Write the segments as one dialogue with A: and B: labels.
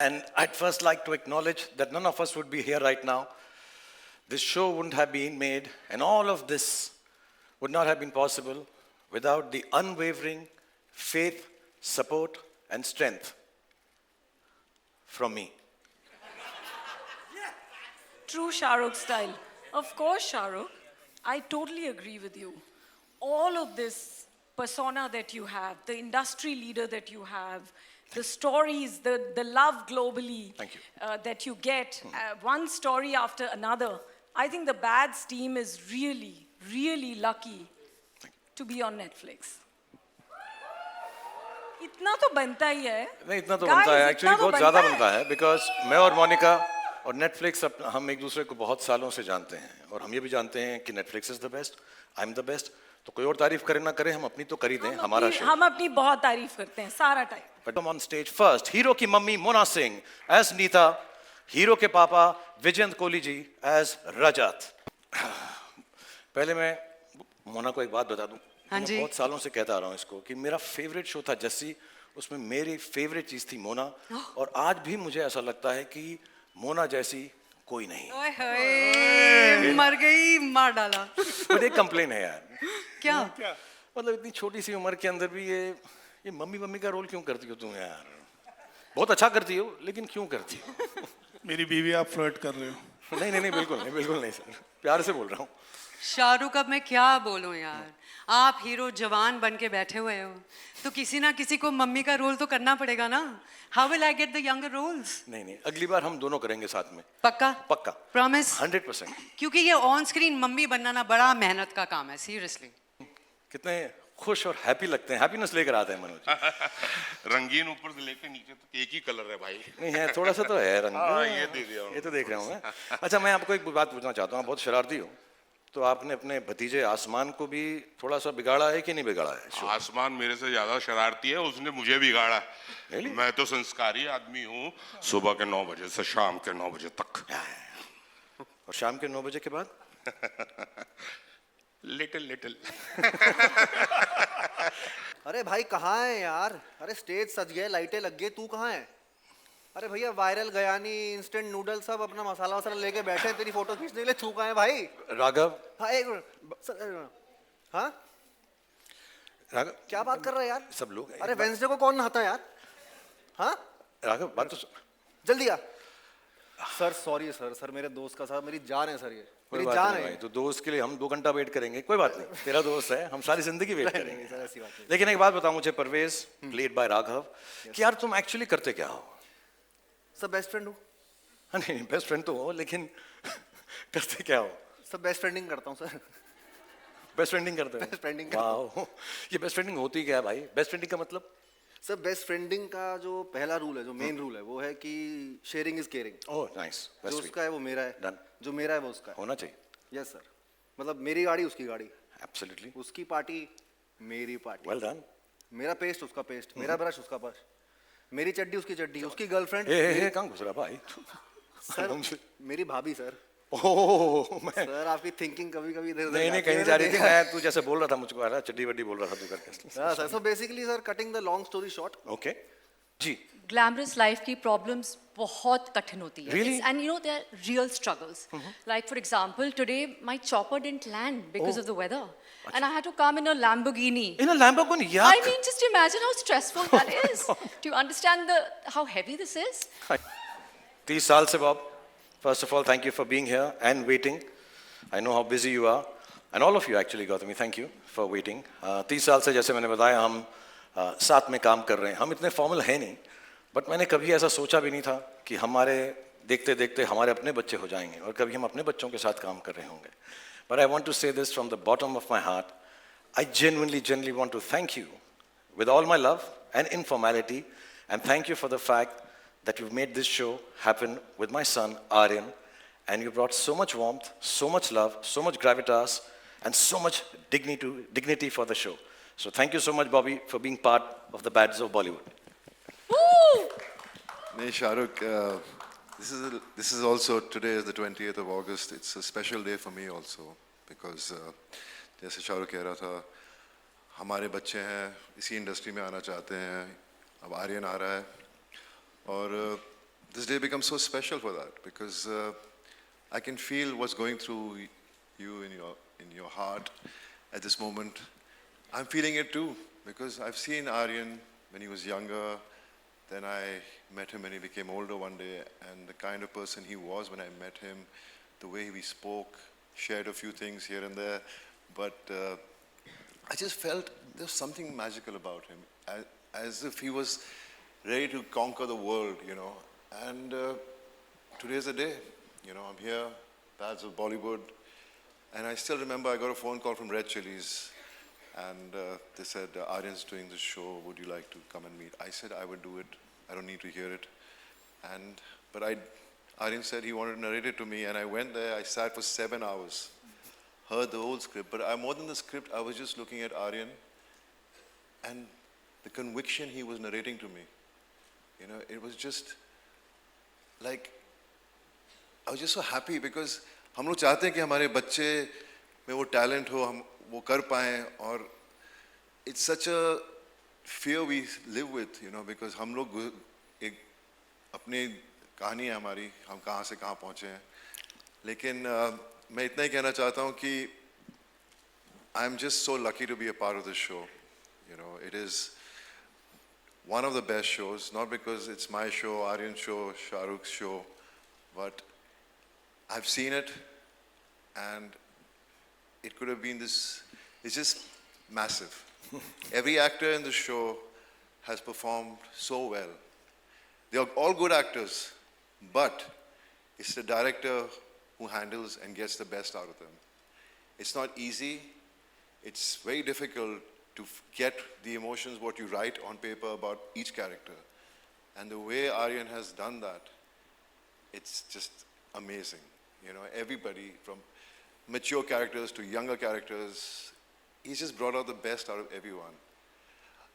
A: And I'd first like to acknowledge that none of us would be here right now. This show wouldn't have been made, and all of this would not have been possible without the unwavering faith, support, and strength from me.
B: True Shahrukh style. Of course, Shahrukh. I totally agree with you. All of this persona that you have, the industry leader that you have, the stories, the love globally
A: Thank you.
B: That you get, one story after another. I think the Bads team is really, really lucky to be on Netflix. इतना तो बनता ही है.
A: नहीं इतना तो
B: Guys,
A: बनता है
B: इतना
A: एक्चुअली
B: तो
A: बहुत ज़्यादा
B: बनता है.
A: बनता है बिकॉज मैं और मोनिका और नेटफ्लिक्स हम एक दूसरे को बहुत सालों से जानते हैं और हम ये भी जानते हैं कि Netflix is the best I am the best तो कोई और तारीफ करे ना करे हम अपनी तो कर ही दें हमारा शो
B: हम अपनी बहुत तारीफ करते हैं सारा time.
A: But on stage first hero की mummy Mona Singh as Neeta hero के पापा विजयंत कोहली जी एज रजत. पहले मैं मोना को एक बात बता दूं.
C: हाँ
A: मैं
C: जी.
A: बहुत सालों से कहता आ रहा हूँ इसको कि मेरा फेवरेट शो था जस्सी उसमें मेरी फेवरेट चीज थी मोना और आज भी मुझे ऐसा लगता है कि मोना जैसी कोई नहीं.
C: ओए होए, मर गई मार डाला.
A: बट एक कंप्लेन है यार.
C: क्या?
A: मतलब इतनी छोटी सी उम्र के अंदर भी ये मम्मी मम्मी का रोल क्यों करती हो तुम यार. बहुत अच्छा करती हो लेकिन क्यों करती हो.
D: मेरी बीवी आप फ्लर्ट कर रहे हो.
A: नहीं नहीं नहीं बिल्कुल नहीं सर प्यार से बोल रहा हूँ.
C: शाहरुख अब मैं क्या बोलूं यार. आप हीरो जवान बन के बैठे हुए हो तो किसी ना किसी को मम्मी का रोल तो करना पड़ेगा ना. How will I get the younger rolls?
A: नहीं अगली बार हम दोनों करेंगे साथ में.
C: पक्का?
A: पक्का
C: प्रॉमिस?
A: 100%.
C: क्योंकि ये ऑन स्क्रीन मम्मी बनना ना बड़ा मेहनत का काम है सीरियसली.
A: कितने खुश और हैप्पी लगते हैं. हैप्पीनेस लेकर आते हैं मनोज.
E: रंगीन ऊपर से लेके नीचे तक एक ही कलर है भाई.
A: नहीं है थोड़ा सा तो है रंग.
E: ये दे दिया
A: ये तो देख रहा हूँ मैं. अच्छा मैं आपको एक बात पूछना चाहता हूँ. आप बहुत शरारती हो तो आपने अपने भतीजे आसमान को भी थोड़ा सा बिगाड़ा है कि नहीं बिगाड़ा है.
E: आसमान मेरे से ज्यादा शरारती है. उसने मुझे बिगाड़ा.
A: Really?
E: मैं तो संस्कारी आदमी हूँ. सुबह के 9 बजे से शाम के 9 बजे तक.
A: और शाम के 9 बजे के बाद
E: लिटिल
F: अरे भाई कहाँ है यार. अरे स्टेज सज गए लाइटें लग गई तू कहाँ है. अरे भैया वायरल गयानी इंस्टेंट नूडल सब अपना मसाला वसाला लेके बैठे हैं तेरी फोटो खींचने के लिए. तू कहाँ है भाई.
A: राघव.
F: हाँ एक मिनट. हाँ
A: राघव
F: क्या बात कर रहा है यार.
A: सब लोग.
F: अरे वेंसडे को कौन नहाता है यार. हाँ
A: राघव बात तो
F: जल्दी आ. सर सॉरी सर मेरे दोस्त का साथ मेरी जान है सर. ये
A: कोई
F: मेरी
A: बात
F: जान
A: नहीं
F: है.
A: भाई. तो दोस्त के लिए हम 2 घंटा वेट करेंगे. कोई बात नहीं तेरा दोस्त है हम सारी जिंदगी वेट
F: नहीं,
A: करेंगे.
F: सर ऐसी बात नहीं.
A: लेकिन एक बात बताओ मुझे परवेज प्लेड बाय राघव कि यार तुम एक्चुअली करते क्या हो.
F: सब बेस्ट फ्रेंड हूँ.
A: हाँ नहीं बेस्ट फ्रेंड तो हो लेकिन करते क्या हो.
F: सब बेस्ट फ्रेंडिंग करता हूँ सर.
A: बेस्ट फ्रेंडिंग करते हो.
F: Best friending
A: वाह. ये बेस्ट फ्रेंडिंग होती क्या है भाई. बेस्ट फ्रेंडिंग का मतलब.
F: सर बेस्ट फ्रेंडिंग का जो पहला रूल है जो मेन रूल है वो है कि sharing is caring.
A: Oh nice.
F: जो उसका है वो मेरा है.
A: Done.
F: जो मेरा है वो उसका है.
A: होना चाहिए.
F: Yes sir. मतलब मेरी गाड़ी उसकी गाड़ी.
A: एब्सोल्युटली.
F: उसकी पार्टी मेरी पार्टी.
A: Well done.
F: मेरा पेस्ट उसका पेस्ट. मेरा ब्रश उसका ब्रश. मेरी चड्डी उसकी चड्डी. उसकी गर्लफ्रेंड.
A: ए कहाँ घुस रहा भाई.
F: सर मेरी भाभी सर.
A: ओह मैं
F: सर आपकी थिंकिंग कभी कभी इधर
A: नहीं कहीं जा रही थी. मैं तू जैसे बोल रहा था मुझको आ रहा चड्डी वड्डी बोल रहा था तू करके.
F: हाँ sir. So basically sir cutting the long story short.
A: Okay जी.
G: Glamorous life की problems बहुत कठिन होती है.
A: Really?
G: And you know there are real struggles. Like for example, today my chopper didn't land because
A: Oh.
G: of the weather, and I had to come in a Lamborghini.
A: In a Lamborghini.
G: I
A: Yuck.
G: mean, just imagine how stressful that is. Do you understand how heavy this is?
A: 30 साल से Bob. First of all, thank you for being here and waiting. I know how busy you are, and all of you actually, Gautami, thank you for waiting. 30 साल से जैसे मैंने बताया हम साथ में काम कर रहे हैं. हम इतने फॉर्मल हैं नहीं, बट मैंने कभी ऐसा सोचा भी नहीं था कि हमारे देखते देखते हमारे अपने बच्चे हो जाएंगे और कभी हम अपने बच्चों के साथ काम कर रहे होंगे. But I want to say this from the bottom of my heart. I genuinely want to thank you with all my love and informality, and thank you for the fact that you've made this show happen with my son Aryan, and you brought so much warmth, so much love, so much gravitas, and so much dignity for the show. So thank you so much, Bobby, for being part of the Bads of Bollywood.
G: Woo!
H: Nee, Shahrukh, this is also, today is the 20th of August. It's a special day for me also because जैसे शाहरुख कह रहा था हमारे बच्चे हैं इसी industry में आना चाहते हैं. अब आर्यन आ रहा है और day becomes so special for that because I can feel what's going through you in your heart at this moment. I'm feeling it too because I've seen Aryan when he was younger. Then I met him when he became older one day, and the kind of person he was when I met him, the way we spoke, shared a few things here and there, but I just felt there's something magical about him, as if he was ready to conquer the world, you know. And today's the day, you know. I'm here, Pads of Bollywood, and I still remember I got a phone call from Red Chillies, and they said, Aryan's doing this show, would you like to come and meet? I said I would do it, I don't need to hear it. But Aryan said he wanted to narrate it to me, and I went there, I sat for 7 hours, heard the whole script, but more than the script, I was just looking at Aryan, and the conviction he was narrating to me. You know, it was just like, I was just so happy because हम लोग चाहते हैं कि हमारे बच्चे में वो talent हो, हम वो कर पाएं, और it's such a fear we live with, you know, because हम लोग एक अपनी कहानी है हमारी, हम कहाँ से कहाँ पहुँचे हैं, लेकिन मैं इतना ही कहना चाहता हूँ कि I'm just so lucky to be a part of this show. You know, it is one of the best shows, not because it's my show, Aryan's show, Shah Rukh's show, but I've seen it, and it could have been this, it's just massive. Every actor in the show has performed so well. They are all good actors, but it's the director who handles and gets the best out of them. It's not easy. It's very difficult to get the emotions, what you write on paper about each character. And the way Aryan has done that, it's just amazing. You know, everybody from mature characters to younger characters, he's just brought out the best out of everyone.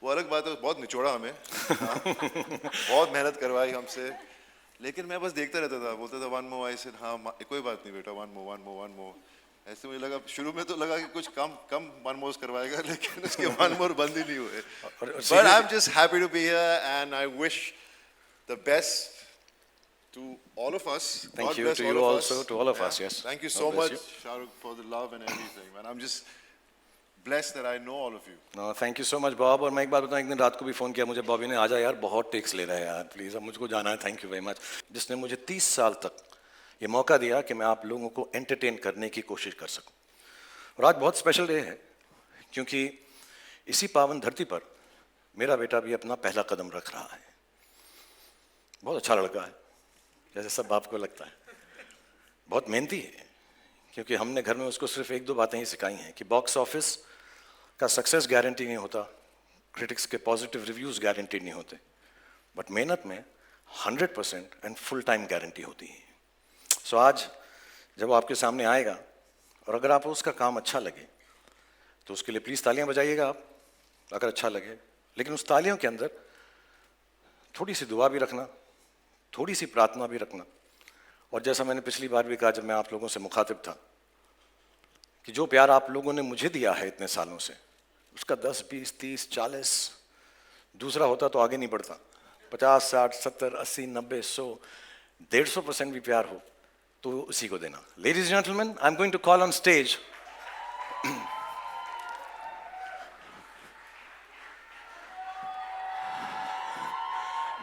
H: वो अलग बात है, बहुत निचोड़ा हमें, बहुत मेहनत करवाई हमसे, लेकिन मैं बस देखता रहता था, बोलता था one more, I said हाँ कोई बात नहीं बेटा, one more. ऐसे मुझे लगा, शुरू में तो लगा कि कुछ कम one more करवाएगा, लेकिन उसके one more बंद ही नहीं हुए. But I'm just happy to be here, and I wish the best to all of us.
A: Thank
H: God
A: you,
H: bless
A: to
H: all
A: you
H: of
A: also,
H: us.
A: to all of
H: Yeah.
A: us, yes.
H: Thank you
A: God
H: so
A: bless
H: much, Shah Rukh, for the love and everything, man. I'm just blessed that I know all of you.
A: No, thank you so much, Bob. और मैं एक बात बताऊं, एक दिन रात को भी फ़ोन किया मुझे बॉबी ने, आजा यार बहुत टेक्स ले रहा है यार, प्लीज़ अब मुझको जाना है, थैंक यू वेरी मच, जिसने मुझे 30 साल तक ये मौका दिया कि मैं आप लोगों को एंटरटेन करने की कोशिश कर सकूं. और आज बहुत स्पेशल डे है, क्योंकि इसी पावन धरती पर मेरा बेटा भी अपना पहला कदम रख रहा है. बहुत अच्छा लड़का है, जैसे सब बाप को लगता है, बहुत मेहनती है, क्योंकि हमने घर में उसको सिर्फ 1-2 बातें ही सिखाई हैं कि बॉक्स ऑफिस का सक्सेस गारंटी नहीं होता, क्रिटिक्स के पॉजिटिव रिव्यूज़ गारंटी नहीं होते, बट मेहनत में 100% एंड फुल टाइम गारंटी होती है. सो आज जब वो आपके सामने आएगा, और अगर आपको उसका काम अच्छा लगे तो उसके लिए प्लीज़ तालियां बजाइएगा आप, अगर अच्छा लगे, लेकिन उस तालियों के अंदर थोड़ी सी दुआ भी रखना, थोड़ी सी प्रार्थना भी रखना. और जैसा मैंने पिछली बार भी कहा जब मैं आप लोगों से मुखातिब था, कि जो प्यार आप लोगों ने मुझे दिया है इतने सालों से, उसका 10, 20, 30, 40 दूसरा होता तो आगे नहीं बढ़ता. 50, 60, 70, 80, 90, 100, 150% भी प्यार हो तो उसी को देना. Ladies and gentlemen, I'm going to call on stage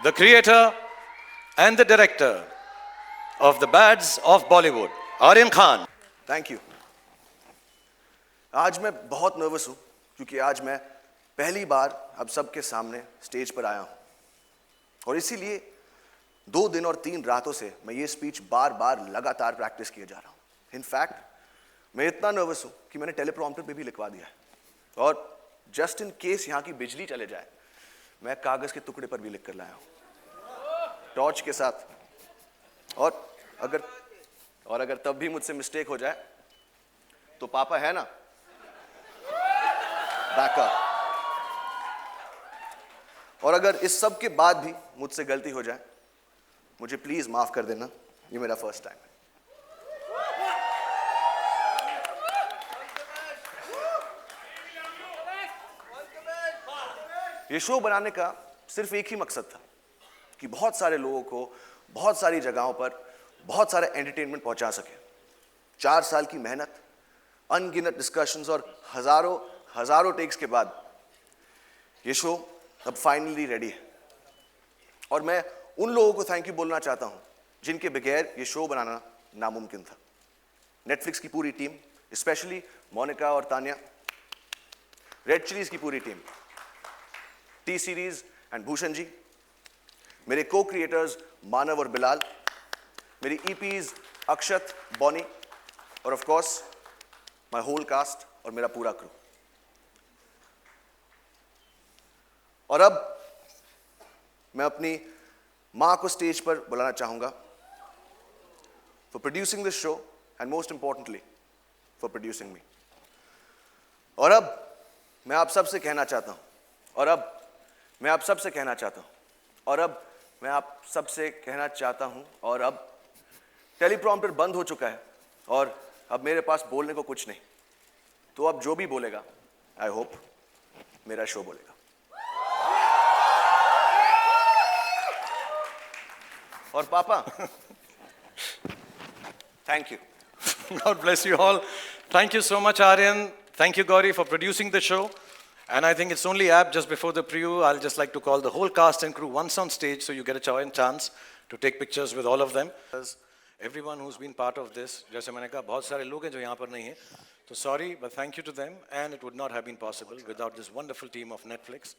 A: the creator and the director of the Bads of Bollywood, Aryan Khan.
I: Thank you. आज मैं बहुत नर्वस हूँ क्योंकि आज मैं पहली बार अब सबके सामने स्टेज पर आया हूँ, और इसीलिए 2 दिन और 3 रातों से मैं ये स्पीच बार बार लगातार प्रैक्टिस किए जा रहा हूँ. इनफैक्ट मैं इतना नर्वस हूँ कि मैंने टेलीप्रॉम्प्टर पे भी लिखवा दिया है, और जस्ट इन केस यहाँ की बिजली चले जाए मैं कागज़ के टुकड़े पर भी लिख कर लाया हूँ टॉर्च के साथ. और अगर तब भी मुझसे मिस्टेक हो जाए तो पापा है ना बैकअप. और अगर इस सब के बाद भी मुझसे गलती हो जाए, मुझे प्लीज माफ कर देना, ये मेरा फर्स्ट टाइम है. ये शो बनाने का सिर्फ एक ही मकसद था कि बहुत सारे लोगों को बहुत सारी जगहों पर बहुत सारा एंटरटेनमेंट पहुंचा सके। 4 साल की मेहनत, अनगिनत डिस्कशंस और हजारों टेक्स के बाद ये शो अब फाइनली रेडी है। और मैं उन लोगों को थैंक यू बोलना चाहता हूं जिनके बगैर ये शो बनाना नामुमकिन था। नेटफ्लिक्स की पूरी टीम, स्पेशली मोनिका और तान्या, रेड चिलीज की पूरी टीम, टी सीरीज एंड भूषण जी, मेरे को क्रिएटर्स मानव और बिलाल, मेरी ईपीज अक्षत, बॉनी और of course my whole cast और मेरा पूरा क्रू। और अब मैं अपनी मां को स्टेज पर बुलाना चाहूंगा for producing this show and most importantly for producing me. और अब मैं आप सबसे कहना चाहता हूं, और अब मैं आप सबसे कहना चाहता हूं, और अब मैं आप सबसे कहना चाहता हूं, और अब टेलीप्रॉम्प्टर बंद हो चुका है और अब मेरे पास बोलने को कुछ नहीं। तो अब जो भी बोलेगा, आई होप मेरा शो बोलेगा। और पापा, thank you.
A: God bless you all. Thank you so much, Aryan. Thank you, Gauri, for producing the show. And I think it's only apt just before the preview, I'll just like to call the whole cast and crew once on stage so you get a chance to take pictures with all of them. Everyone who's been part of this, जैसे मैंने कहा बहुत सारे लोग हैं जो यहाँ पर नहीं हैं, तो sorry, but thank you to them, and it would not have been possible without this wonderful team of Netflix.